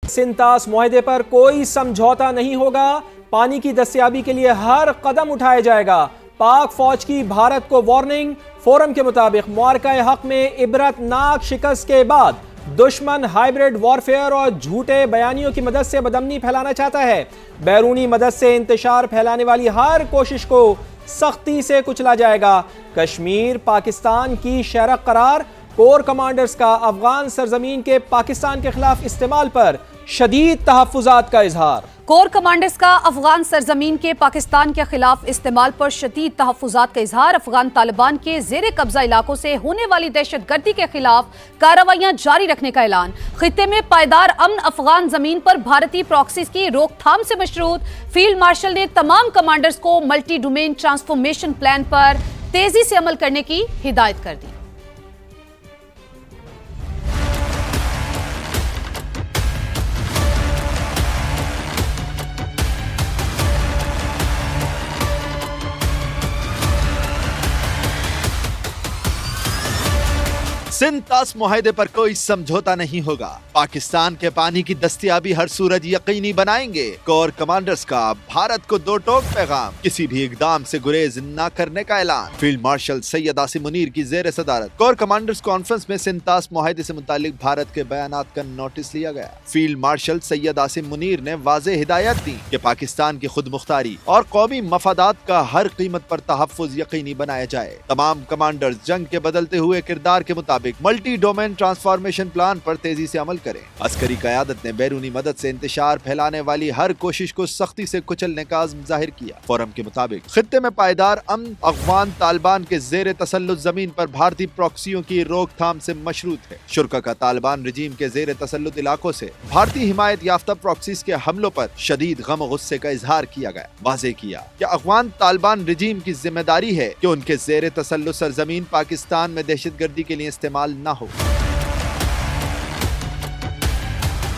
सिंतास मुआहदे पर कोई समझौता नहीं होगा, पानी की दस्तयाबी के लिए हर कदम उठाया जाएगा। पाक फौज की भारत को वार्निंग। फोरम के मुताबिक मुआरका हक में इबरतनाक शिकस्त के बाद दुश्मन हाइब्रिड वॉरफेयर और झूठे बयानियों की मदद से बदअमनी फैलाना चाहता है। बैरूनी मदद से इंतशार फैलाने वाली हर कोशिश को सख्ती से कुचला जाएगा। कश्मीर पाकिस्तान की शहरक करार। कोर कमांडर्स का अफगान सरजमीन के पाकिस्तान के खिलाफ इस्तेमाल पर शदीद तहफ्फुज़ात का इजहार। कोर कमांडर्स का अफगान सरजमीन के पाकिस्तान के खिलाफ इस्तेमाल पर शदीद तहफ्फुज़ात का इजहार। अफगान तालिबान के ज़ेरे कब्जा इलाकों से होने वाली दहशतगर्दी के खिलाफ कार्रवाइयां जारी रखने का ऐलान। खित्ते में पायदार अमन अफगान जमीन पर भारतीय प्रॉक्सीज की रोकथाम से मशरूत। फील्ड मार्शल ने तमाम कमांडर्स को मल्टी डोमेन ट्रांसफॉर्मेशन प्लान पर तेजी से अमल करने की हिदायत कर दी। सिंतास मुआहदे पर कोई समझौता नहीं होगा, पाकिस्तान के पानी की दस्तयाबी हर सूरज यकीनी बनाएंगे। कोर कमांडर्स का भारत को दो टोक पैगाम, किसी भी इकदाम से गुरेज न करने का ऐलान। फील्ड मार्शल सैयद आसिम मुनीर की जेर सदारत कोर कमांडर्स कॉन्फ्रेंस में सिंतास मुआहदे से मुतालिक भारत के बयानात का नोटिस लिया गया। फील्ड मार्शल सैयद आसिम मुनीर ने वाज़ेह हिदायत दी कि पाकिस्तान की खुद मुख्तारी और कौमी मफादात का हर कीमत पर तहफ्फुज़ यकीनी बनाया जाए। तमाम कमांडर्स जंग के बदलते हुए किरदार के मुताबिक मल्टी डोमेन ट्रांसफॉर्मेशन प्लान पर तेजी से अमल करें। अस्करी क़यादत ने बैरूनी मदद से इंतशार फैलाने वाली हर कोशिश को सख्ती से कुचलने का अज़्म जाहिर किया। फोरम के मुताबिक खित्ते में पायदार अमन अफगान तालिबान के ज़ेरे तसल्लुत जमीन पर भारतीय प्रॉक्सियों की रोकथाम से मशरूत है। शुरा का तालिबान रजीम के ज़ेरे तसल्लुत इलाकों से भारतीय हिमायत याफ्ता प्रॉक्सीज के हमलों पर शदीद गम और गुस्से का इजहार किया गया। वाज़ेह किया कि अफगान तालिबान रजीम की जिम्मेदारी है कि उनके ज़ेरे तसल्लुत सरजमीन पाकिस्तान में दहशतगर्दी के लिए इस्तेमाल ना हो।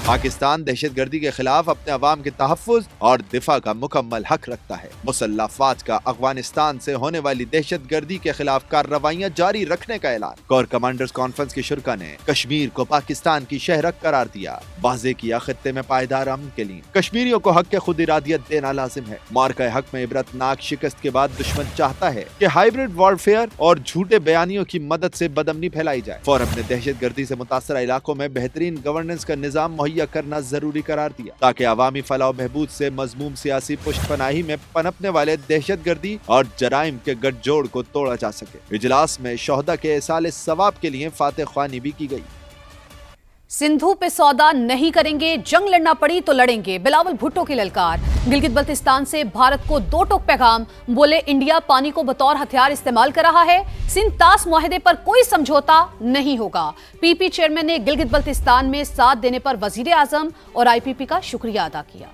पाकिस्तान दहशतगर्दी के खिलाफ अपने अवाम के तहफ़्फ़ुज़ और दिफा का मुकम्मल हक रखता है। मुसल्लह अफ़वाज का अफगानिस्तान से होने वाली दहशतगर्दी के खिलाफ कार्रवाइयां जारी रखने का ऐलान। कोर कमांडर्स कॉन्फ्रेंस के शुरा ने कश्मीर को पाकिस्तान की शहरक करार दिया। वाज़ेह किया खित्ते में पायदार अमन के लिए कश्मीरियों को हक के खुद इरादियत देना लाजिम है। मुआरका हक में इबरतनाक शिकस्त के बाद दुश्मन चाहता है कि हाइब्रिड वॉरफेयर और झूठे बयानियों की मदद से बदअमनी फैलाई जाए। फोरम ने दहशतगर्दी से मुतासरा इलाकों में बेहतरीन गवर्नेंस का निज़ाम मुहैया करना जरूरी करार दिया ताकि अवामी फलाह बहबूद से मजमूम सियासी पुष्टपनाही में पनपने वाले दहशतगर्दी और जराइम के गठजोड़ को तोड़ा जा सके। इजलास में शोहदा के इसाले सवाब के लिए फातह ख्वानी भी की गई। सिंधु पे सौदा नहीं करेंगे, जंग लड़ना पड़ी तो लड़ेंगे, बिलावल भुट्टो की ललकार। गिलगित बल्तिस्तान से भारत को दो टोक पैगाम, बोले इंडिया पानी को बतौर हथियार इस्तेमाल कर रहा है। सिंतास मुआहदे पर कोई समझौता नहीं होगा। पीपी चेयरमैन ने गिलगित बल्तिस्तान में साथ देने पर वजीर आजम और आईपीपी का शुक्रिया अदा किया।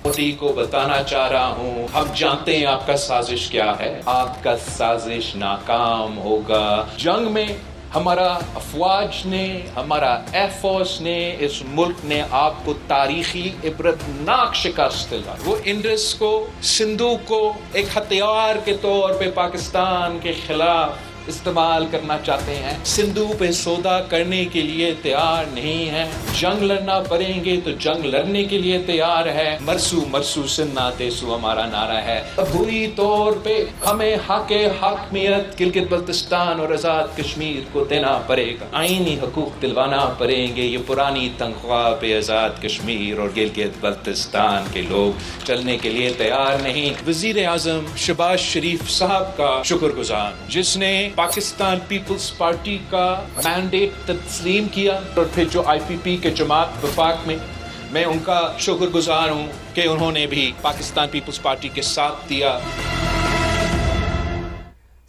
मोदी को बताना चाह रहा हूँ, हम जानते हैं आपका साजिश क्या है, आपका साजिश नाकाम होगा। जंग में हमारा अफवाज ने, हमारा एयरफोर्स ने, इस मुल्क ने आपको तारीखी इबरतनाक शिकस्त दिलाई। वो इंडस को, सिंधु को एक हथियार के तौर पे पाकिस्तान के खिलाफ इस्तेमाल करना चाहते हैं। सिंधु पे सौदा करने के लिए तैयार नहीं है। जंग लड़ना पड़ेंगे तो जंग लड़ने के लिए तैयार है। मरसू मरसू सिन्ना तेसू हमारा नारा है। बुरी तौर पे हमें हकमियत गिलगित बल्तिस्तान और आज़ाद कश्मीर को देना पड़ेगा। आईनी हकूक दिलवाना पड़ेंगे। ये पुरानी तनख्वाह पे आज़ाद कश्मीर और गिलगित बल्तिस्तान के लोग चलने के लिए तैयार नहीं। वजीर आजम शहबाज शरीफ साहब का शुक्रगुजार, जिसने पाकिस्तान पीपल्स पार्टी का मैंडेट तस्लीम किया और फिर जो आईपीपी के जमात वफाक में, मैं उनका शुक्रगुजार हूँ कि उन्होंने भी पाकिस्तान पीपल्स पार्टी के साथ दिया।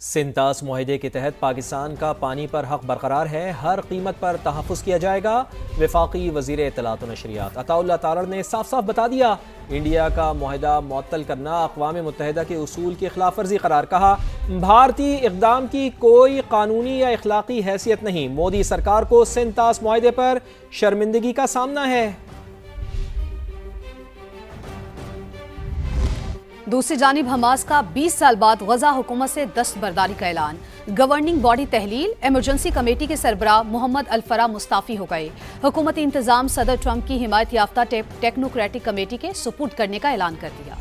सिंतास मुआहदे के तहत पाकिस्तान का पानी पर हक बरकरार है, हर कीमत पर तहफ़्फ़ुज़ किया जाएगा। वफाकी वज़ीर इत्तलात और नशरियात अताउल्लाह तारड़ ने साफ साफ बता दिया, इंडिया का मुआहदा मुअत्तल करना अक़वाम मुत्तहिदा के उसूल की खिलाफ वर्जी करार। कहा, भारतीय इक़दाम की कोई कानूनी या अखलाकी हैसियत नहीं। मोदी सरकार को सिंतास मुआहदे पर शर्मिंदगी का सामना है। दूसरी जानिब हमास का 20 साल बाद गजा हुकूमत से दस्तबरदारी का ऐलान। गवर्निंग बॉडी तहलील, इमरजेंसी कमेटी के सरबराह मोहम्मद अल-फरा मुस्ताफी हो गए। हुकूमती इंतजाम सदर ट्रंप की हिमायत याफ्ता टेक्नोक्रेटिक कमेटी के सुपुर्द करने का ऐलान कर दिया।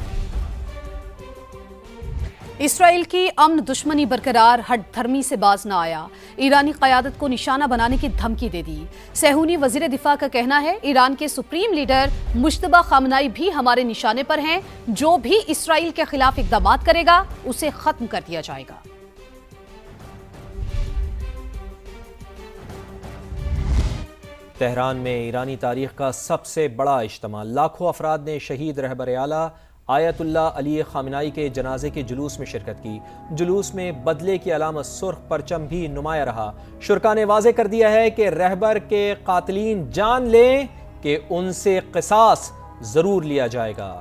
इसराइल की अमन दुश्मनी बरकरार, हठधर्मी से बाज न आया। ईरानी क़यादत को निशाना बनाने की धमकी दे दी। सेहूनी वज़ीर दिफा का कहना है, ईरान के सुप्रीम लीडर मुश्तबा खामनाई भी हमारे निशाने पर हैं। जो भी इसराइल के खिलाफ इक़दामात करेगा उसे खत्म कर दिया जाएगा। तेहरान में ईरानी तारीख का सबसे बड़ा इज्तिमा, लाखों अफराद ने शहीद रहबर आला आयतुल्ला अली खामनाई के जनाजे के जुलूस में शिरकत की। जुलूस में बदले की अलामत सुर्ख परचम भी नुमाया रहा। शुरका ने वाज़े कर दिया है कि रहबर के कातिलीन जान लें कि उनसे क़िसास ज़रूर लिया जाएगा।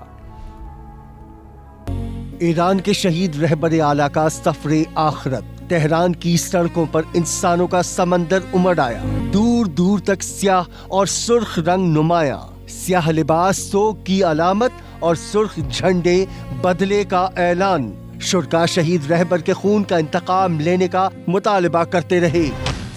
ईरान के शहीद रहबर आला का सफ़रे आखिरत, तेहरान की सड़कों पर इंसानों का समंदर उमड़ आया। दूर दूर तक स्याह और सुर्ख रंग नुमाया, स्याह लिबास सोग की अलामत और सुर्ख झंडे बदले का ऐलान। शुरका शहीद रहबर के खून का इंतकाम लेने का मुतालबा करते रहे।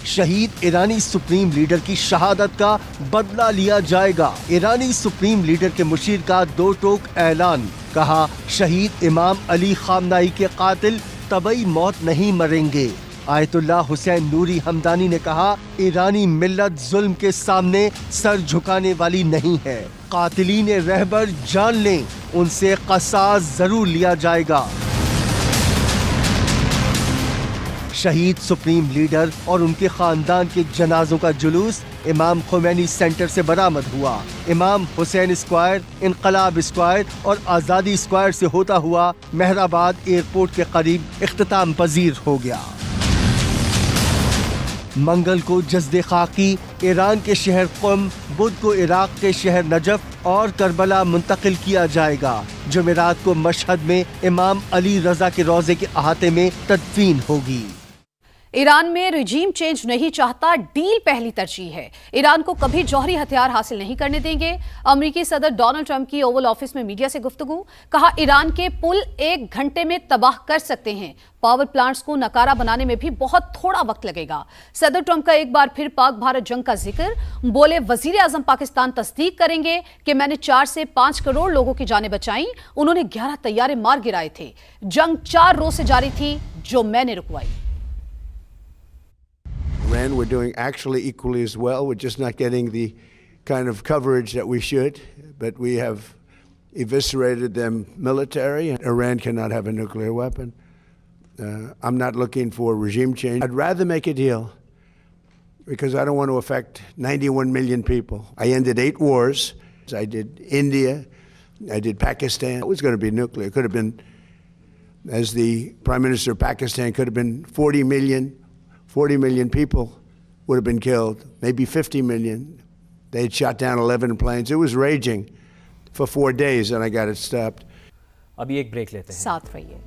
शहीद ईरानी सुप्रीम लीडर की शहादत का बदला लिया जाएगा। ईरानी सुप्रीम लीडर के मुशीर का दो टोक ऐलान, कहा शहीद इमाम अली खामनाई के कातिल तबई मौत नहीं मरेंगे। आयतुल्ला हुसैन नूरी हमदानी ने कहा, ईरानी मिल्लत जुल्म के सामने सर झुकाने वाली नहीं है। कातिलीन रहबर जान लें, उनसे क़सास जरूर लिया जाएगा। शहीद सुप्रीम लीडर और उनके खानदान के जनाजों का जुलूस इमाम खुमैनी सेंटर से बरामद हुआ। इमाम हुसैन स्क्वायर, इनकलाब स्क्वायर और आज़ादी स्क्वायर से होता हुआ मेहराबाद एयरपोर्ट के करीब इख्तिताम पजीर हो गया। मंगल को जज़्दे खाकी ईरान के शहर क़ुम, बुध को इराक के शहर नजफ और करबला मुंतकिल किया जाएगा। जुमेरात को मशहद में इमाम अली रज़ा के रोज़े के अहाते में तदफीन होगी। ईरान में रिजीम चेंज नहीं चाहता, डील पहली तरजीह है। ईरान को कभी जौहरी हथियार हासिल नहीं करने देंगे। अमेरिकी सदर डोनाल्ड ट्रंप की ओवल ऑफिस में मीडिया से गुफ्तगू, कहा ईरान के पुल 1 घंटे में तबाह कर सकते हैं। पावर प्लांट्स को नकारा बनाने में भी बहुत थोड़ा वक्त लगेगा। सदर ट्रंप का एक बार फिर पाक भारत जंग का जिक्र, बोले वजीर आजम पाकिस्तान तस्दीक करेंगे कि मैंने 4 से 5 करोड़ लोगों की जानें बचाई। उन्होंने 11 तैयारे मार गिराए थे। जंग 4 रोज से जारी थी जो मैंने रुकवाई। Iran, we're doing actually equally as well. We're just not getting the kind of coverage that we should. But we have eviscerated them military. Iran cannot have a nuclear weapon. I'm not looking for regime change. I'd rather make a deal because I don't want to affect 91 million people. I ended 8 wars. I did India. I did Pakistan. It was going to be nuclear. It could have been, as the Prime Minister of Pakistan, could have been 40 million people would have been killed, maybe 50 million. They had shot down 11 planes. It was raging for 4 days and I got it stopped. अभी एक break लेते हैं। साथ रहिए।